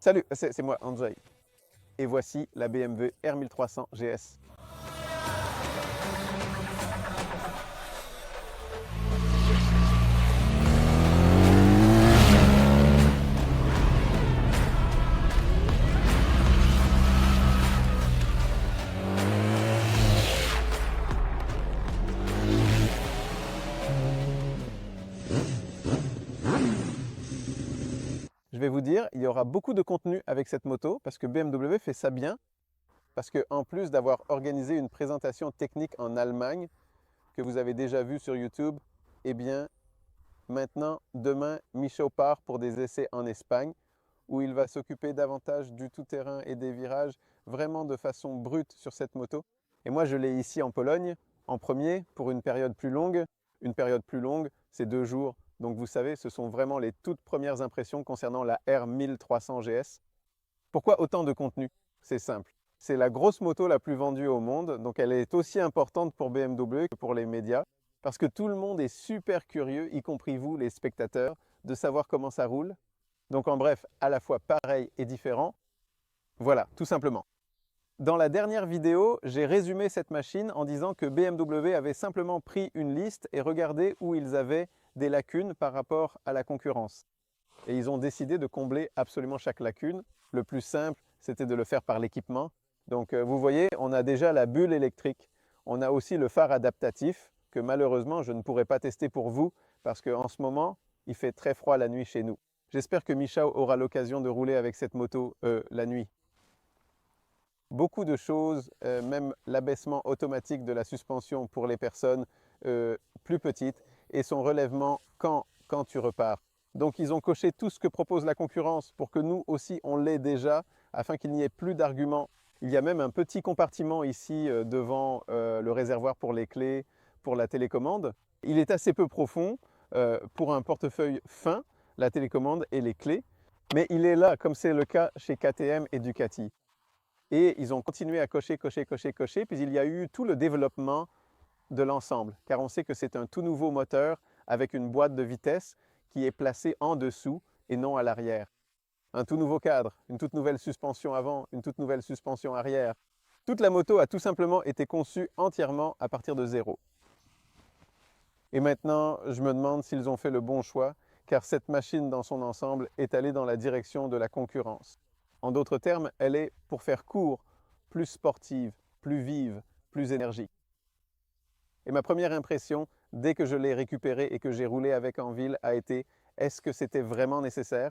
Salut, c'est moi, Andrzej. Et voici la BMW R1300 GS. Je vais vous dire, il y aura beaucoup de contenu avec cette moto parce que BMW fait ça bien. Parce qu'en plus d'avoir organisé une présentation technique en Allemagne que vous avez déjà vue sur YouTube, eh bien, maintenant, demain, Michaud part pour des essais en Espagne où il va s'occuper davantage du tout-terrain et des virages vraiment de façon brute sur cette moto. Et moi, je l'ai ici en Pologne, en premier, pour une période plus longue. Une période plus longue, c'est 2 jours. Donc vous savez, ce sont vraiment les toutes premières impressions concernant la R1300 GS. Pourquoi autant de contenu? C'est simple. C'est la grosse moto la plus vendue au monde, donc elle est aussi importante pour BMW que pour les médias, parce que tout le monde est super curieux, y compris vous, les spectateurs, de savoir comment ça roule. Donc en bref, à la fois pareil et différent. Voilà, tout simplement. Dans la dernière vidéo, j'ai résumé cette machine en disant que BMW avait simplement pris une liste et regardé où ils avaient des lacunes par rapport à la concurrence. Et ils ont décidé de combler absolument chaque lacune. Le plus simple, c'était de le faire par l'équipement. Donc vous voyez, on a déjà la bulle électrique. On a aussi le phare adaptatif que malheureusement je ne pourrai pas tester pour vous parce qu'en ce moment, il fait très froid la nuit chez nous. J'espère que Michał aura l'occasion de rouler avec cette moto la nuit. Beaucoup de choses, même l'abaissement automatique de la suspension pour les personnes plus petites et son relèvement quand tu repars. Donc ils ont coché tout ce que propose la concurrence pour que nous aussi on l'ait déjà afin qu'il n'y ait plus d'arguments. Il y a même un petit compartiment ici devant le réservoir pour les clés, pour la télécommande. Il est assez peu profond pour un portefeuille fin, la télécommande et les clés, mais il est là comme c'est le cas chez KTM et Ducati. Et ils ont continué à cocher, puis il y a eu tout le développement de l'ensemble, car on sait que c'est un tout nouveau moteur avec une boîte de vitesse qui est placée en dessous et non à l'arrière. Un tout nouveau cadre, une toute nouvelle suspension avant, une toute nouvelle suspension arrière. Toute la moto a tout simplement été conçue entièrement à partir de zéro. Et maintenant, je me demande s'ils ont fait le bon choix, car cette machine dans son ensemble est allée dans la direction de la concurrence. En d'autres termes, elle est, pour faire court, plus sportive, plus vive, plus énergique. Et ma première impression, dès que je l'ai récupérée et que j'ai roulé avec en ville, a été « est-ce que c'était vraiment nécessaire ?»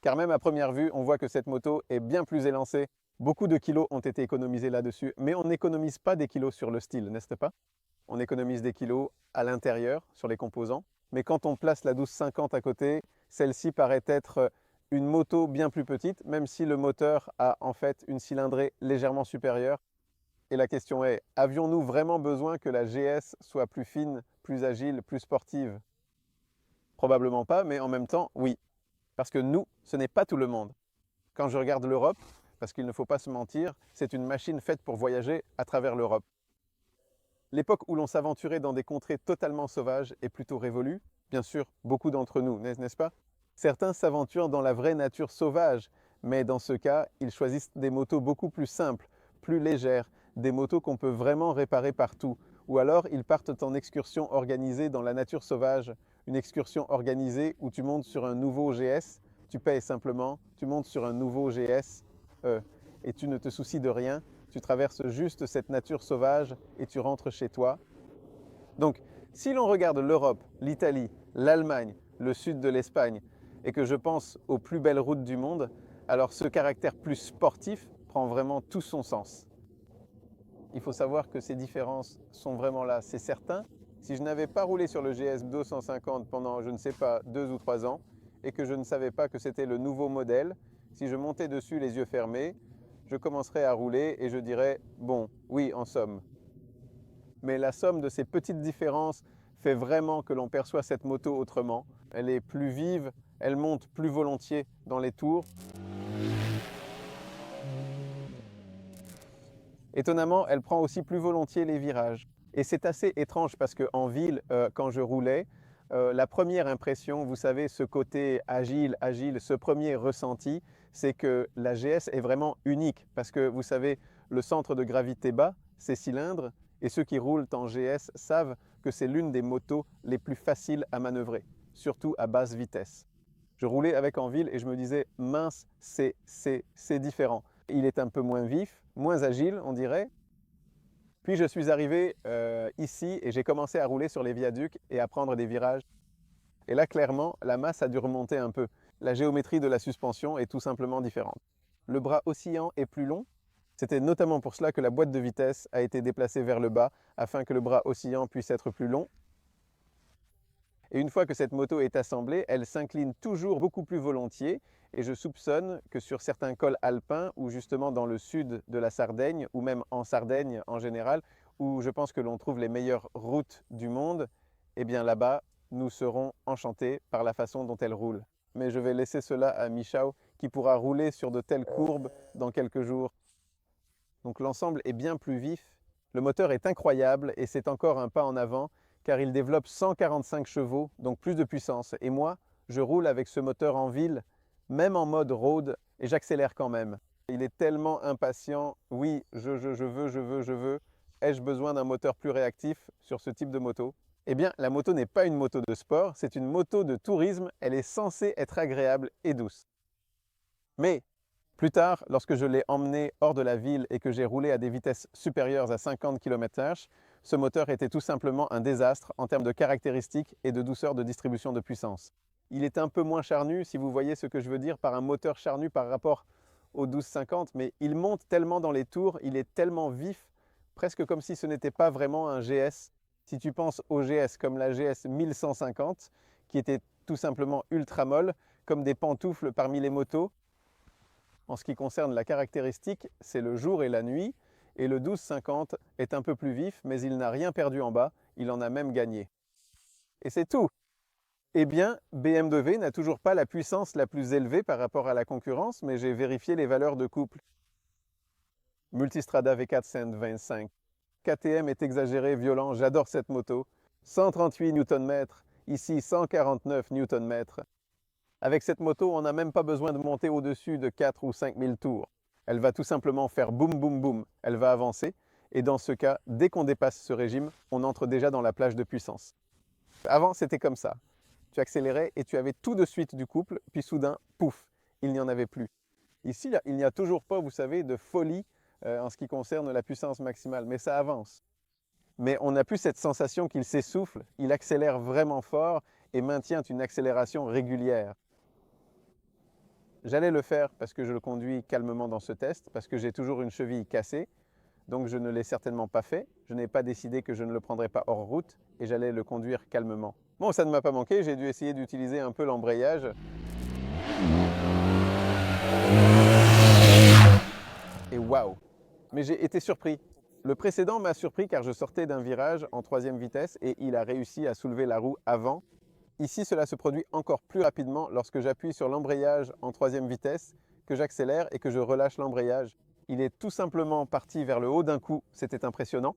Car même à première vue, on voit que cette moto est bien plus élancée. Beaucoup de kilos ont été économisés là-dessus, mais on n'économise pas des kilos sur le style, n'est-ce pas? On économise des kilos à l'intérieur, sur les composants. Mais quand on place la 1250 à côté, celle-ci paraît être une moto bien plus petite, même si le moteur a en fait une cylindrée légèrement supérieure. Et la question est, avions-nous vraiment besoin que la GS soit plus fine, plus agile, plus sportive? Probablement pas, mais en même temps, oui. Parce que nous, ce n'est pas tout le monde. Quand je regarde l'Europe, parce qu'il ne faut pas se mentir, c'est une machine faite pour voyager à travers l'Europe. L'époque où l'on s'aventurait dans des contrées totalement sauvages est plutôt révolue. Bien sûr, beaucoup d'entre nous, n'est-ce pas? Certains s'aventurent dans la vraie nature sauvage, mais dans ce cas, ils choisissent des motos beaucoup plus simples, plus légères, des motos qu'on peut vraiment réparer partout. Ou alors, ils partent en excursion organisée dans la nature sauvage, une excursion organisée où tu montes sur un nouveau GS, tu payes simplement, tu montes sur un nouveau GS et tu ne te soucies de rien, tu traverses juste cette nature sauvage et tu rentres chez toi. Donc, si l'on regarde l'Europe, l'Italie, l'Allemagne, le sud de l'Espagne, et que je pense aux plus belles routes du monde, alors ce caractère plus sportif prend vraiment tout son sens. Il faut savoir que ces différences sont vraiment là, c'est certain. Si je n'avais pas roulé sur le GS 250 pendant, je ne sais pas, 2 ou 3 ans, et que je ne savais pas que c'était le nouveau modèle, si je montais dessus les yeux fermés, je commencerais à rouler et je dirais, bon, oui, en somme. Mais la somme de ces petites différences fait vraiment que l'on perçoit cette moto autrement. Elle est plus vive, elle monte plus volontiers dans les tours. Étonnamment, elle prend aussi plus volontiers les virages. Et c'est assez étrange parce qu'en ville, quand je roulais, la première impression, vous savez, ce côté agile, ce premier ressenti, c'est que la GS est vraiment unique parce que vous savez, le centre de gravité bas, c'est cylindre, et ceux qui roulent en GS savent que c'est l'une des motos les plus faciles à manœuvrer, surtout à basse vitesse. Je roulais avec en ville et je me disais, mince, c'est différent. Il est un peu moins vif, moins agile, on dirait. Puis je suis arrivé ici et j'ai commencé à rouler sur les viaducs et à prendre des virages. Et là, clairement, la masse a dû remonter un peu. La géométrie de la suspension est tout simplement différente. Le bras oscillant est plus long. C'était notamment pour cela que la boîte de vitesse a été déplacée vers le bas, afin que le bras oscillant puisse être plus long. Et une fois que cette moto est assemblée, elle s'incline toujours beaucoup plus volontiers. Et je soupçonne que sur certains cols alpins, ou justement dans le sud de la Sardaigne, ou même en Sardaigne en général, où je pense que l'on trouve les meilleures routes du monde, eh bien là-bas, nous serons enchantés par la façon dont elle roule. Mais je vais laisser cela à Michał, qui pourra rouler sur de telles courbes dans quelques jours. Donc l'ensemble est bien plus vif. Le moteur est incroyable et c'est encore un pas en avant, car il développe 145 chevaux, donc plus de puissance. Et moi, je roule avec ce moteur en ville, même en mode road, et j'accélère quand même. Il est tellement impatient. Oui, je veux. Ai-je besoin d'un moteur plus réactif sur ce type de moto? Eh bien, la moto n'est pas une moto de sport, c'est une moto de tourisme. Elle est censée être agréable et douce. Mais plus tard, lorsque je l'ai emmené hors de la ville et que j'ai roulé à des vitesses supérieures à 50 km/h, ce moteur était tout simplement un désastre en termes de caractéristiques et de douceur de distribution de puissance. Il est un peu moins charnu, si vous voyez ce que je veux dire par un moteur charnu par rapport au 1250, mais il monte tellement dans les tours, il est tellement vif, presque comme si ce n'était pas vraiment un GS. Si tu penses au GS comme la GS 1150, qui était tout simplement ultra molle, comme des pantoufles parmi les motos. En ce qui concerne la caractéristique, c'est le jour et la nuit, et le 1250 est un peu plus vif, mais il n'a rien perdu en bas, il en a même gagné. Et c'est tout. Eh bien, BMW n'a toujours pas la puissance la plus élevée par rapport à la concurrence, mais j'ai vérifié les valeurs de couple. Multistrada V4 125. KTM est exagéré, violent, j'adore cette moto. 138 Nm, ici 149 Nm. Avec cette moto, on n'a même pas besoin de monter au-dessus de 4 ou 5 000 tours. Elle va tout simplement faire boum, boum, boum. Elle va avancer. Et dans ce cas, dès qu'on dépasse ce régime, on entre déjà dans la plage de puissance. Avant, c'était comme ça. Tu accélérais et tu avais tout de suite du couple, puis soudain, pouf, il n'y en avait plus. Ici, il n'y a toujours pas, vous savez, de folie en ce qui concerne la puissance maximale, mais ça avance. Mais on n'a plus cette sensation qu'il s'essouffle, il accélère vraiment fort et maintient une accélération régulière. J'allais le faire parce que je le conduis calmement dans ce test, parce que j'ai toujours une cheville cassée, donc je ne l'ai certainement pas fait. Je n'ai pas décidé que je ne le prendrais pas hors route et j'allais le conduire calmement. Bon, ça ne m'a pas manqué, j'ai dû essayer d'utiliser un peu l'embrayage. Et waouh! Mais j'ai été surpris. Le précédent m'a surpris car je sortais d'un virage en 3e vitesse et il a réussi à soulever la roue avant. Ici, cela se produit encore plus rapidement lorsque j'appuie sur l'embrayage en 3e vitesse, que j'accélère et que je relâche l'embrayage. Il est tout simplement parti vers le haut d'un coup, c'était impressionnant.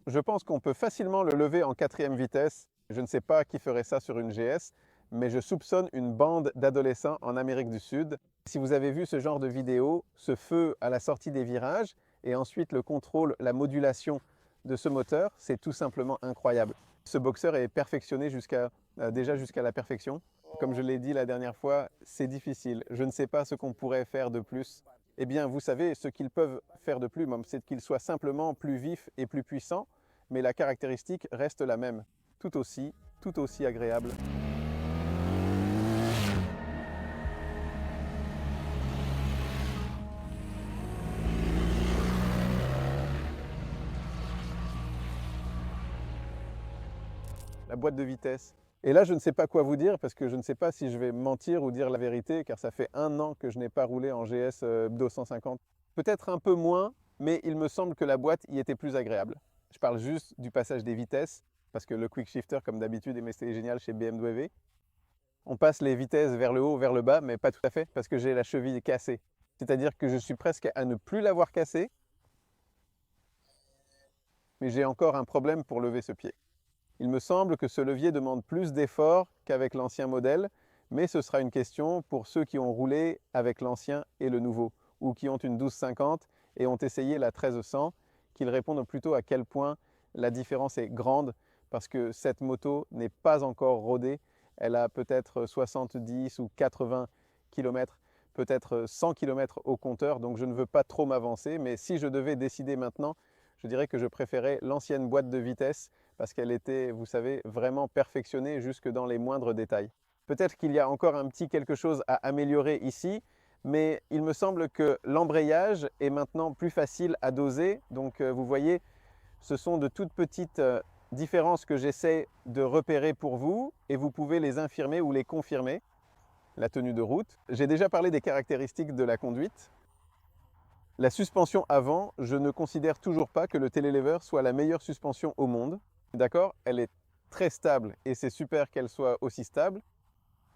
Je pense qu'on peut facilement le lever en 4e vitesse. Je ne sais pas qui ferait ça sur une GS, mais je soupçonne une bande d'adolescents en Amérique du Sud. Si vous avez vu ce genre de vidéo, ce feu à la sortie des virages et ensuite le contrôle, la modulation de ce moteur, c'est tout simplement incroyable. Ce boxeur est perfectionné déjà jusqu'à la perfection. Comme je l'ai dit la dernière fois, c'est difficile. Je ne sais pas ce qu'on pourrait faire de plus. Eh bien, vous savez, ce qu'ils peuvent faire de plus, c'est qu'il soit simplement plus vif et plus puissant, mais la caractéristique reste la même, tout aussi agréable. La boîte de vitesse. Et là, je ne sais pas quoi vous dire parce que je ne sais pas si je vais mentir ou dire la vérité car ça fait 1 an que je n'ai pas roulé en GS 250. Peut-être un peu moins, mais il me semble que la boîte y était plus agréable. Je parle juste du passage des vitesses parce que le quick shifter, comme d'habitude, est génial chez BMW. On passe les vitesses vers le haut, vers le bas, mais pas tout à fait parce que j'ai la cheville cassée. C'est-à-dire que je suis presque à ne plus l'avoir cassée, mais j'ai encore un problème pour lever ce pied. Il me semble que ce levier demande plus d'efforts qu'avec l'ancien modèle, mais ce sera une question pour ceux qui ont roulé avec l'ancien et le nouveau, ou qui ont une 1250 et ont essayé la 1300, qu'ils répondent plutôt à quel point la différence est grande, parce que cette moto n'est pas encore rodée. Elle a peut-être 70 ou 80 km, peut-être 100 km au compteur, donc je ne veux pas trop m'avancer, mais si je devais décider maintenant, je dirais que je préférais l'ancienne boîte de vitesse, parce qu'elle était, vous savez, vraiment perfectionnée jusque dans les moindres détails. Peut-être qu'il y a encore un petit quelque chose à améliorer ici, mais il me semble que l'embrayage est maintenant plus facile à doser. Donc vous voyez, ce sont de toutes petites différences que j'essaie de repérer pour vous et vous pouvez les infirmer ou les confirmer. La tenue de route. J'ai déjà parlé des caractéristiques de la conduite. La suspension avant, je ne considère toujours pas que le télélever soit la meilleure suspension au monde. D'accord? Elle est très stable et c'est super qu'elle soit aussi stable.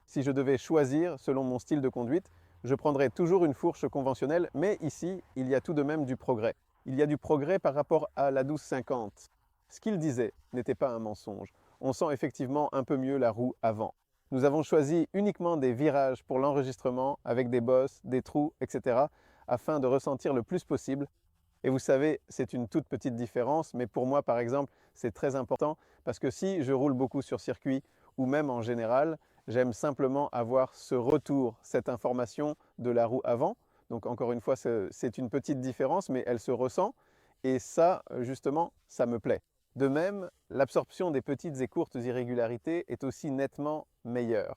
Si je devais choisir selon mon style de conduite, je prendrais toujours une fourche conventionnelle, mais ici, il y a tout de même du progrès. Il y a du progrès par rapport à la 1250. Ce qu'il disait n'était pas un mensonge. On sent effectivement un peu mieux la roue avant. Nous avons choisi uniquement des virages pour l'enregistrement avec des bosses, des trous, etc. afin de ressentir le plus possible. Et vous savez, c'est une toute petite différence, mais pour moi, par exemple, c'est très important parce que si je roule beaucoup sur circuit ou même en général, j'aime simplement avoir ce retour, cette information de la roue avant. Donc encore une fois, c'est une petite différence, mais elle se ressent. Et ça, justement, ça me plaît. De même, l'absorption des petites et courtes irrégularités est aussi nettement meilleure.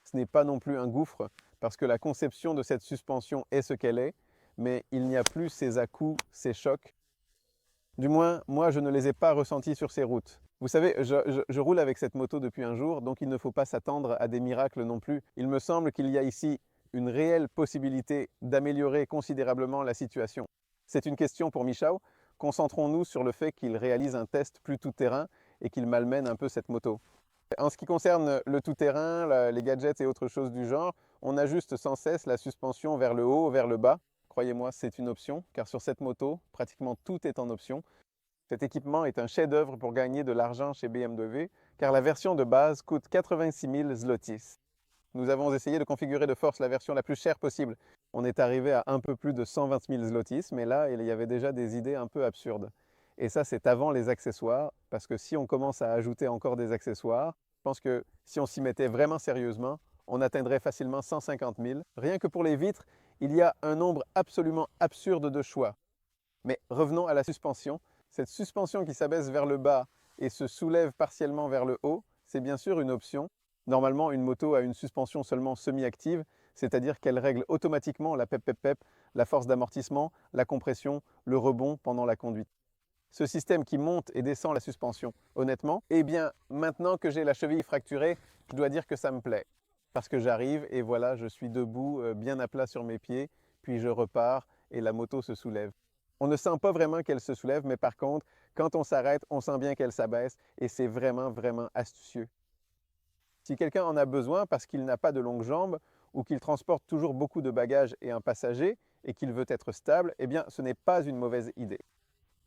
Ce n'est pas non plus un gouffre, parce que la conception de cette suspension est ce qu'elle est, mais il n'y a plus ces à-coups, ces chocs. Du moins, moi, je ne les ai pas ressentis sur ces routes. Vous savez, je roule avec cette moto depuis un jour, donc il ne faut pas s'attendre à des miracles non plus. Il me semble qu'il y a ici une réelle possibilité d'améliorer considérablement la situation. C'est une question pour Michao. Concentrons-nous sur le fait qu'il réalise un test plus tout-terrain et qu'il malmène un peu cette moto. En ce qui concerne le tout-terrain, les gadgets et autres choses du genre, on ajuste sans cesse la suspension vers le haut, vers le bas. Croyez-moi, c'est une option, car sur cette moto, pratiquement tout est en option. Cet équipement est un chef-d'œuvre pour gagner de l'argent chez BMW, car la version de base coûte 86 000 zlotys. Nous avons essayé de configurer de force la version la plus chère possible. On est arrivé à un peu plus de 120 000 zlotys, mais là, il y avait déjà des idées un peu absurdes. Et ça, c'est avant les accessoires, parce que si on commence à ajouter encore des accessoires, je pense que si on s'y mettait vraiment sérieusement, on atteindrait facilement 150 000. Rien que pour les vitres, il y a un nombre absolument absurde de choix. Mais revenons à la suspension. Cette suspension qui s'abaisse vers le bas et se soulève partiellement vers le haut, c'est bien sûr une option. Normalement, une moto a une suspension seulement semi-active, c'est-à-dire qu'elle règle automatiquement la pep-pep-pep, la force d'amortissement, la compression, le rebond pendant la conduite. Ce système qui monte et descend la suspension, honnêtement, eh bien, maintenant que j'ai la cheville fracturée, je dois dire que ça me plaît. Parce que j'arrive et voilà, je suis debout, bien à plat sur mes pieds, puis je repars et la moto se soulève. On ne sent pas vraiment qu'elle se soulève, mais par contre, quand on s'arrête, on sent bien qu'elle s'abaisse et c'est vraiment, vraiment astucieux. Si quelqu'un en a besoin parce qu'il n'a pas de longues jambes ou qu'il transporte toujours beaucoup de bagages et un passager et qu'il veut être stable, eh bien, ce n'est pas une mauvaise idée.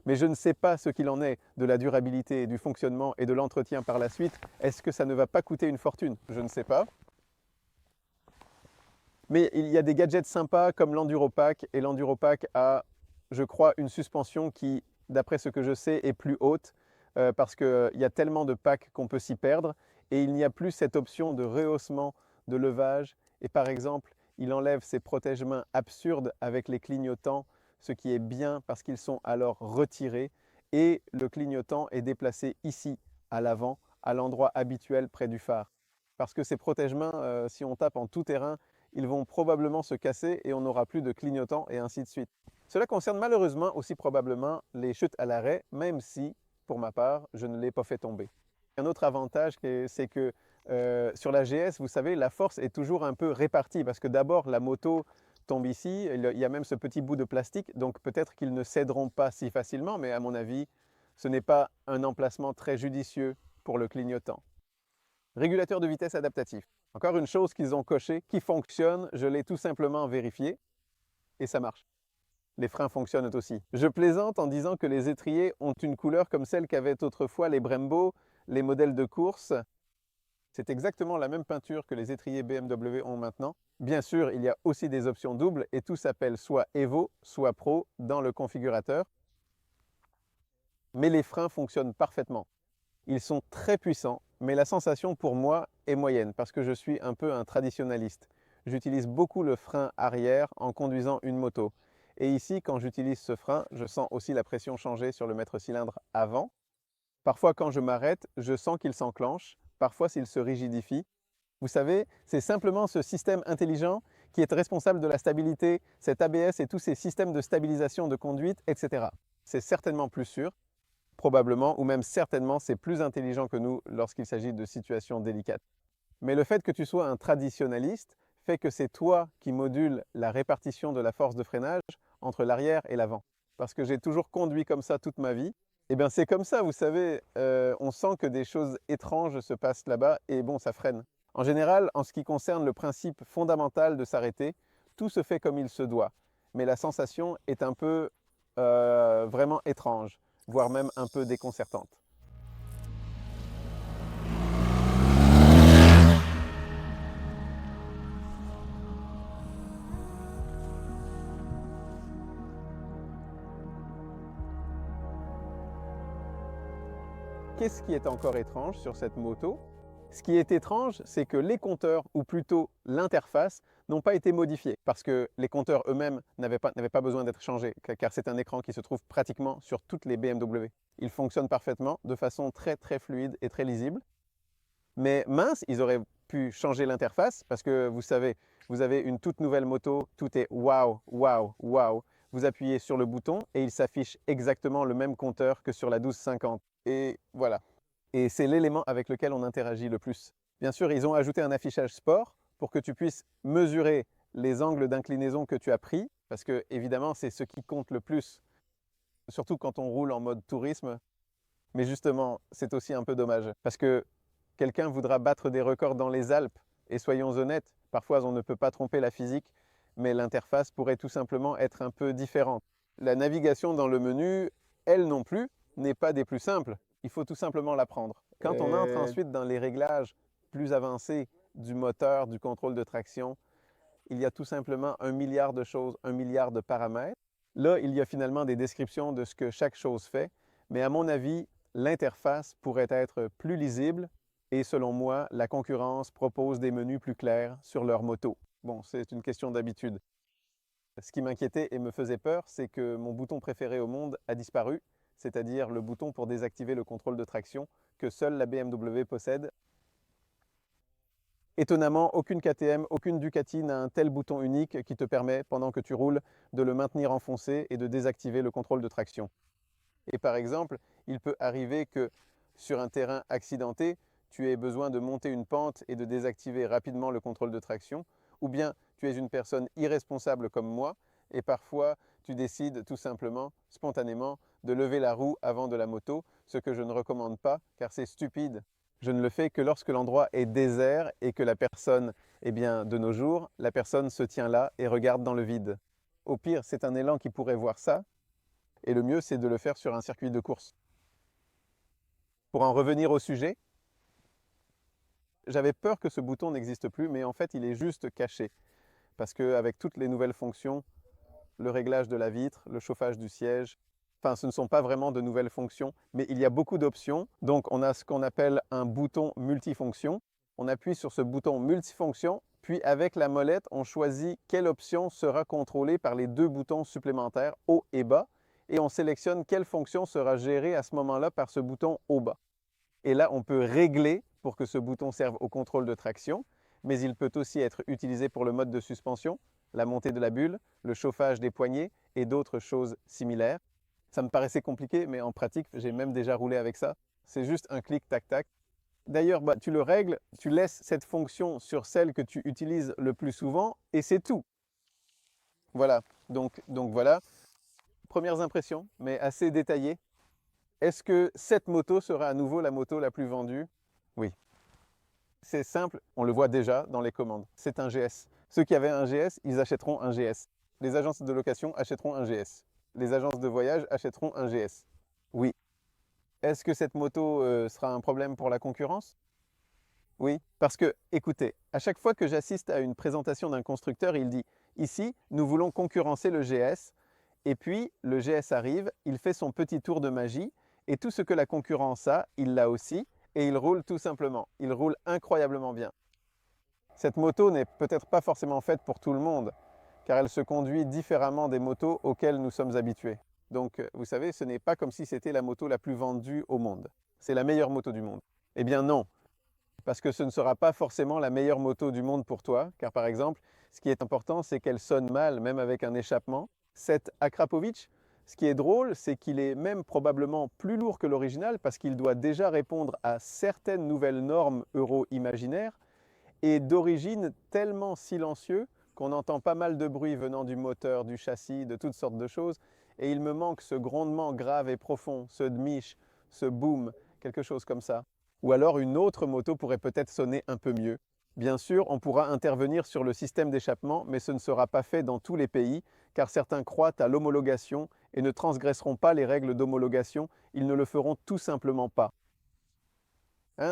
Mais je ne sais pas ce qu'il en est de la durabilité, du fonctionnement et de l'entretien par la suite. Est-ce que ça ne va pas coûter une fortune? Je ne sais pas. Mais il y a des gadgets sympas comme l'Enduropack, et l'Enduropack a, je crois, une suspension qui, d'après ce que je sais, est plus haute parce qu'il y a tellement de packs qu'on peut s'y perdre et il n'y a plus cette option de rehaussement, de levage. Et par exemple, il enlève ces protège-mains absurdes avec les clignotants, ce qui est bien parce qu'ils sont alors retirés et le clignotant est déplacé ici, à l'avant, à l'endroit habituel près du phare. Parce que ces protège-mains, si on tape en tout terrain, ils vont probablement se casser et on n'aura plus de clignotant et ainsi de suite. Cela concerne malheureusement aussi probablement les chutes à l'arrêt, même si, pour ma part, je ne l'ai pas fait tomber. Un autre avantage, c'est que sur la GS, vous savez, la force est toujours un peu répartie parce que d'abord, la moto tombe ici, il y a même ce petit bout de plastique, donc peut-être qu'ils ne céderont pas si facilement, mais à mon avis, ce n'est pas un emplacement très judicieux pour le clignotant. Régulateur de vitesse adaptatif. Encore une chose qu'ils ont coché, qui fonctionne, je l'ai tout simplement vérifié et ça marche. Les freins fonctionnent aussi. Je plaisante en disant que les étriers ont une couleur comme celle qu'avaient autrefois les Brembo, les modèles de course. C'est exactement la même peinture que les étriers BMW ont maintenant. Bien sûr, il y a aussi des options doubles et tout s'appelle soit Evo, soit Pro dans le configurateur. Mais les freins fonctionnent parfaitement. Ils sont très puissants, mais la sensation pour moi est moyenne parce que je suis un peu un traditionnaliste. J'utilise beaucoup le frein arrière en conduisant une moto. Et ici, quand j'utilise ce frein, je sens aussi la pression changer sur le maître-cylindre avant. Parfois, quand je m'arrête, je sens qu'il s'enclenche. Parfois, s'il se rigidifie. Vous savez, c'est simplement ce système intelligent qui est responsable de la stabilité, cet ABS et tous ces systèmes de stabilisation de conduite, etc. C'est certainement plus sûr, probablement, ou même certainement, c'est plus intelligent que nous lorsqu'il s'agit de situations délicates. Mais le fait que tu sois un traditionnaliste fait que c'est toi qui modules la répartition de la force de freinage entre l'arrière et l'avant. Parce que j'ai toujours conduit comme ça toute ma vie. Et bien c'est comme ça, vous savez, on sent que des choses étranges se passent là-bas et bon, ça freine. En général, en ce qui concerne le principe fondamental de s'arrêter, tout se fait comme il se doit. Mais la sensation est un peu vraiment étrange, voire même un peu déconcertante. Qu'est-ce qui est encore étrange sur cette moto? Ce qui est étrange, c'est que les compteurs, ou plutôt l'interface, n'ont pas été modifiés parce que les compteurs eux-mêmes n'avaient pas besoin d'être changés, car c'est un écran qui se trouve pratiquement sur toutes les BMW. Ils fonctionnent parfaitement, de façon très très fluide et très lisible. Mais mince, ils auraient pu changer l'interface parce que vous savez, vous avez une toute nouvelle moto, tout est waouh, waouh, waouh. Vous appuyez sur le bouton et il s'affiche exactement le même compteur que sur la 1250. Et voilà. Et c'est l'élément avec lequel on interagit le plus. Bien sûr, ils ont ajouté un affichage sport pour que tu puisses mesurer les angles d'inclinaison que tu as pris, parce que évidemment, c'est ce qui compte le plus, surtout quand on roule en mode tourisme. Mais justement, c'est aussi un peu dommage, parce que quelqu'un voudra battre des records dans les Alpes, et soyons honnêtes, parfois on ne peut pas tromper la physique, mais l'interface pourrait tout simplement être un peu différente. La navigation dans le menu, elle non plus, n'est pas des plus simples. Il faut tout simplement l'apprendre. Quand on entre ensuite dans les réglages plus avancés du moteur, du contrôle de traction, il y a tout simplement un milliard de choses, un milliard de paramètres. Là, il y a finalement des descriptions de ce que chaque chose fait, mais à mon avis, l'interface pourrait être plus lisible et selon moi, la concurrence propose des menus plus clairs sur leur moto. Bon, c'est une question d'habitude. Ce qui m'inquiétait et me faisait peur, c'est que mon bouton préféré au monde a disparu, c'est-à-dire le bouton pour désactiver le contrôle de traction que seule la BMW possède. Étonnamment, aucune KTM, aucune Ducati n'a un tel bouton unique qui te permet, pendant que tu roules, de le maintenir enfoncé et de désactiver le contrôle de traction. Et par exemple, il peut arriver que sur un terrain accidenté, tu aies besoin de monter une pente et de désactiver rapidement le contrôle de traction, ou bien tu es une personne irresponsable comme moi, et parfois tu décides tout simplement, spontanément, de lever la roue avant de la moto, ce que je ne recommande pas, car c'est stupide. Je ne le fais que lorsque l'endroit est désert et que la personne, eh bien, de nos jours, la personne se tient là et regarde dans le vide. Au pire, c'est un élan qui pourrait voir ça, et le mieux, c'est de le faire sur un circuit de course. Pour en revenir au sujet, j'avais peur que ce bouton n'existe plus, mais en fait, il est juste caché. Parce qu'avec toutes les nouvelles fonctions, le réglage de la vitre, le chauffage du siège, enfin, ce ne sont pas vraiment de nouvelles fonctions, mais il y a beaucoup d'options. Donc, on a ce qu'on appelle un bouton multifonction. On appuie sur ce bouton multifonction, puis avec la molette, on choisit quelle option sera contrôlée par les deux boutons supplémentaires, haut et bas, et on sélectionne quelle fonction sera gérée à ce moment-là par ce bouton haut-bas. Et là, on peut régler pour que ce bouton serve au contrôle de traction, mais il peut aussi être utilisé pour le mode de suspension, la montée de la bulle, le chauffage des poignées et d'autres choses similaires. Ça me paraissait compliqué, mais en pratique, j'ai même déjà roulé avec ça. C'est juste un clic, tac, tac. D'ailleurs, tu le règles, tu laisses cette fonction sur celle que tu utilises le plus souvent, et c'est tout. Voilà, donc voilà. Premières impressions, mais assez détaillées. Est-ce que cette moto sera à nouveau la moto la plus vendue? Oui. C'est simple, on le voit déjà dans les commandes. C'est un GS. Ceux qui avaient un GS, ils achèteront un GS. Les agences de location achèteront un GS. Les agences de voyage achèteront un GS. Oui. Est-ce que cette moto sera un problème pour la concurrence? Oui, parce que, écoutez, à chaque fois que j'assiste à une présentation d'un constructeur, il dit « Ici, nous voulons concurrencer le GS ». Et puis, le GS arrive, il fait son petit tour de magie, et tout ce que la concurrence a, il l'a aussi, et il roule tout simplement. Il roule incroyablement bien. Cette moto n'est peut-être pas forcément faite pour tout le monde, car elle se conduit différemment des motos auxquelles nous sommes habitués. Donc, vous savez, ce n'est pas comme si c'était la moto la plus vendue au monde. C'est la meilleure moto du monde. Eh bien non, parce que ce ne sera pas forcément la meilleure moto du monde pour toi, car par exemple, ce qui est important, c'est qu'elle sonne mal, même avec un échappement. Cet Akrapovic, ce qui est drôle, c'est qu'il est même probablement plus lourd que l'original, parce qu'il doit déjà répondre à certaines nouvelles normes euro imaginaires, et d'origine tellement silencieux qu'on entend pas mal de bruit venant du moteur, du châssis, de toutes sortes de choses, et il me manque ce grondement grave et profond, ce dmish, ce boom, quelque chose comme ça. Ou alors une autre moto pourrait peut-être sonner un peu mieux. Bien sûr, on pourra intervenir sur le système d'échappement, mais ce ne sera pas fait dans tous les pays, car certains croient à l'homologation et ne transgresseront pas les règles d'homologation, ils ne le feront tout simplement pas.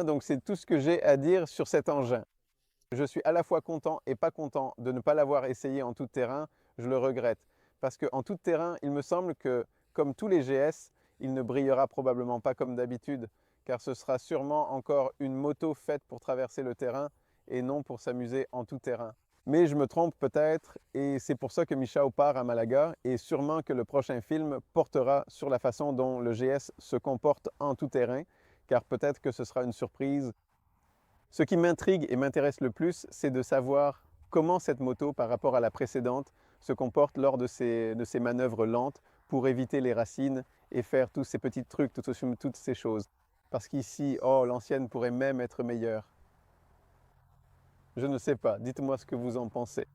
Donc c'est tout ce que j'ai à dire sur cet engin. Je suis à la fois content et pas content de ne pas l'avoir essayé en tout terrain, je le regrette. Parce qu'en tout terrain, il me semble que, comme tous les GS, il ne brillera probablement pas comme d'habitude, car ce sera sûrement encore une moto faite pour traverser le terrain et non pour s'amuser en tout terrain. Mais je me trompe peut-être, et c'est pour ça que Michao part à Malaga, et sûrement que le prochain film portera sur la façon dont le GS se comporte en tout terrain, car peut-être que ce sera une surprise. Ce qui m'intrigue et m'intéresse le plus, c'est de savoir comment cette moto, par rapport à la précédente, se comporte lors de ces manœuvres lentes pour éviter les racines et faire tous ces petits trucs, toutes ces choses. Parce qu'ici, oh, l'ancienne pourrait même être meilleure. Je ne sais pas, dites-moi ce que vous en pensez.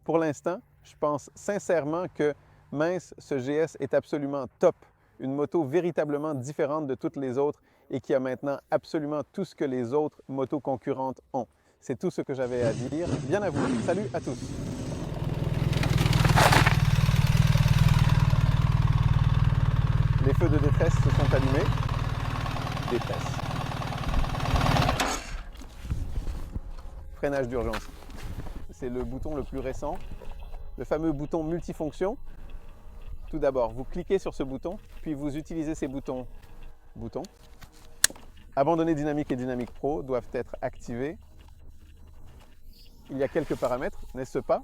Pour l'instant, je pense sincèrement que mince, ce GS est absolument top. Une moto véritablement différente de toutes les autres et qui a maintenant absolument tout ce que les autres motos concurrentes ont. C'est tout ce que j'avais à dire. Bien à vous. Salut à tous. Les feux de détresse se sont allumés. Détresse. Freinage d'urgence. C'est le bouton le plus récent. Le fameux bouton multifonction. Tout d'abord, vous cliquez sur ce bouton, puis vous utilisez ces boutons. Abandonner dynamique et dynamique pro doivent être activés. Il y a quelques paramètres, n'est-ce pas?